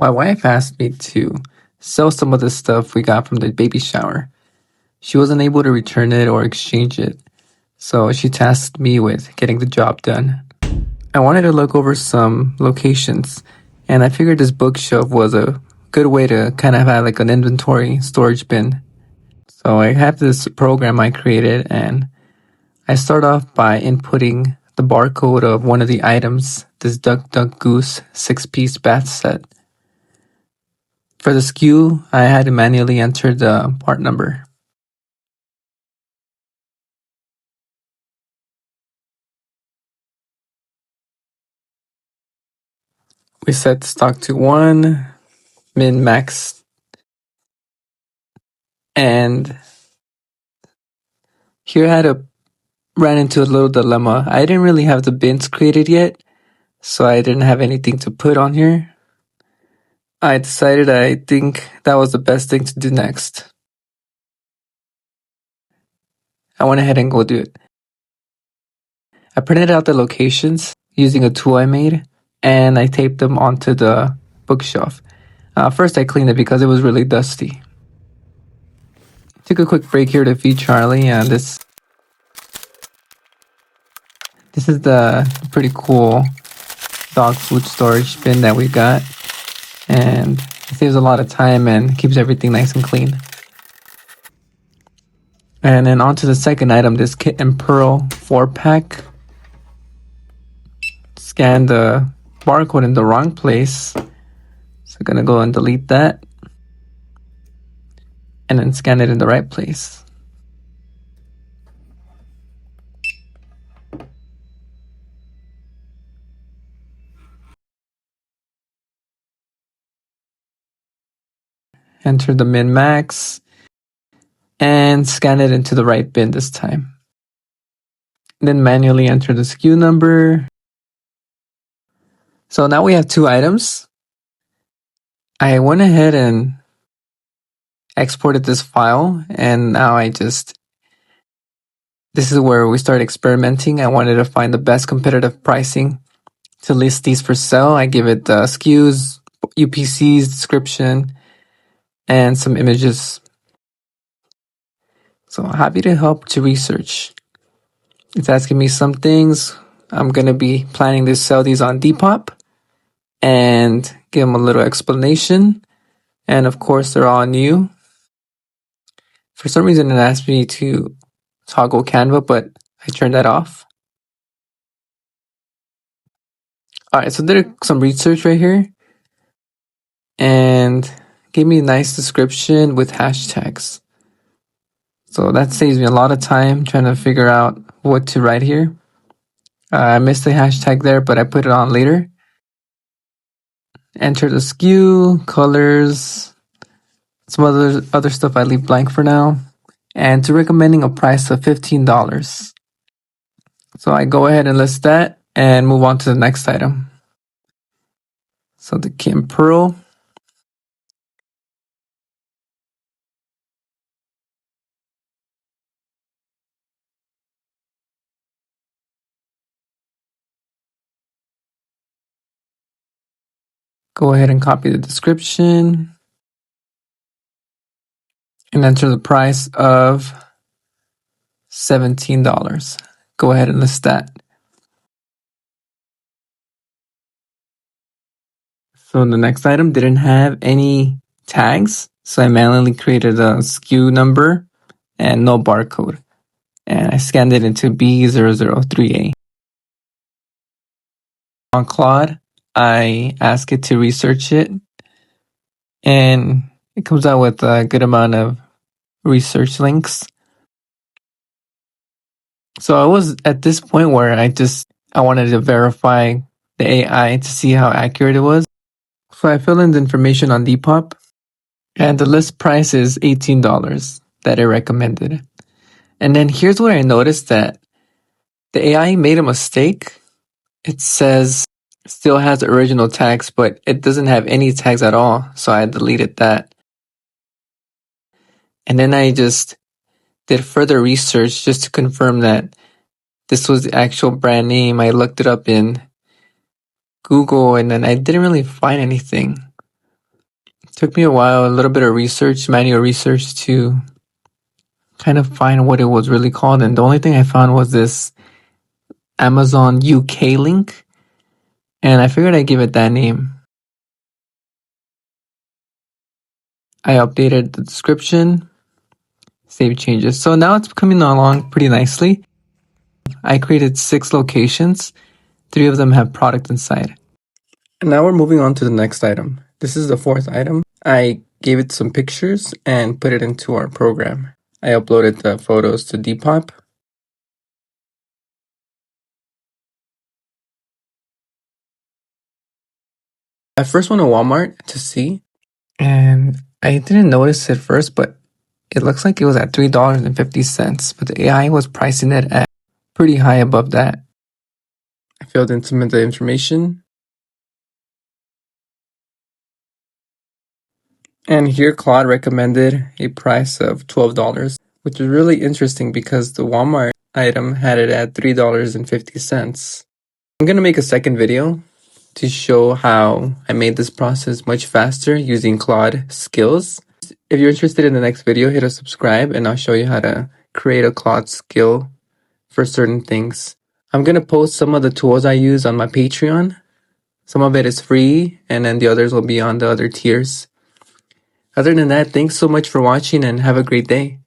my wife asked me to sell some of the stuff we got from the baby shower. She wasn't able to return it or exchange it, so she tasked me with getting the job done. I wanted to look over some locations, and I figured this bookshelf was a good way to kind of have like an inventory storage bin. So I have this program I created, and I start off by inputting the barcode of one of the items, this Duck Duck Goose 6-piece bath set. For the SKU, I had to manually enter the part number. We set the stock to 1, min max, and here I ran into a little dilemma. I didn't really have the bins created yet, so I didn't have anything to put on here. I decided I think that was the best thing to do next. I went ahead and go do it. I printed out the locations using a tool I made, and I taped them onto the bookshelf. First, I cleaned it because it was really dusty. Took a quick break here to feed Charlie, and this is the pretty cool dog food storage bin that we got, and it saves a lot of time and keeps everything nice and clean. And then on to the second item, this Kit and Pearl 4-pack. Scanned the barcode in the wrong place, so I'm gonna go and delete that, and then scan it in the right place. Enter the min max, and scan it into the right bin this time. Then manually enter the SKU number. So now we have 2 items. I went ahead and exported this file, and now this is where we start experimenting. I wanted to find the best competitive pricing to list these for sale. I give it the SKUs, UPCs, description, and some images. So happy to help to research. It's asking me some things. I'm going to be planning to sell these on Depop and give them a little explanation. And of course, they're all new. For some reason, it asked me to toggle Canva, but I turned that off. Alright, so did some research right here and gave me a nice description with hashtags. So that saves me a lot of time trying to figure out what to write here. I missed the hashtag there, but I put it on later. Enter the SKU, colors, some other stuff I leave blank for now, and to recommending a price of $15. So I go ahead and list that and move on to the next item. So the Kit and Pearl. Go ahead and copy the description and enter the price of $17. Go ahead and list that. So the next item didn't have any tags, so I manually created a SKU number and no barcode, and I scanned it into B003A. On Claude, I ask it to research it, and it comes out with a good amount of research links. So I was at this point where I wanted to verify the AI to see how accurate it was. So I filled in the information on Depop, and the list price is $18 that it recommended. And then here's where I noticed that the AI made a mistake. It says still has original tags, but it doesn't have any tags at all. So I deleted that. And then I just did further research just to confirm that this was the actual brand name. I looked it up in Google, and then I didn't really find anything. Took me a while, a little bit of research, manual research to kind of find what it was really called. And the only thing I found was this Amazon UK link. And I figured I'd give it that name. I updated the description, save changes. So now it's coming along pretty nicely. I created 6 locations. 3 of them have product inside. And now we're moving on to the next item. This is the 4th item. I gave it some pictures and put it into our program. I uploaded the photos to Depop. I first went to Walmart to see, and I didn't notice it first, but it looks like it was at $3.50, but the AI was pricing it at pretty high above that. I filled in some of the information. And here Claude recommended a price of $12, which is really interesting because the Walmart item had it at $3.50. I'm going to make a second video to show how I made this process much faster using Claude skills. If you're interested in the next video, hit a subscribe and I'll show you how to create a Claude skill for certain things. I'm going to post some of the tools I use on my Patreon. Some of it is free and then the others will be on the other tiers. Other than that, thanks so much for watching and have a great day.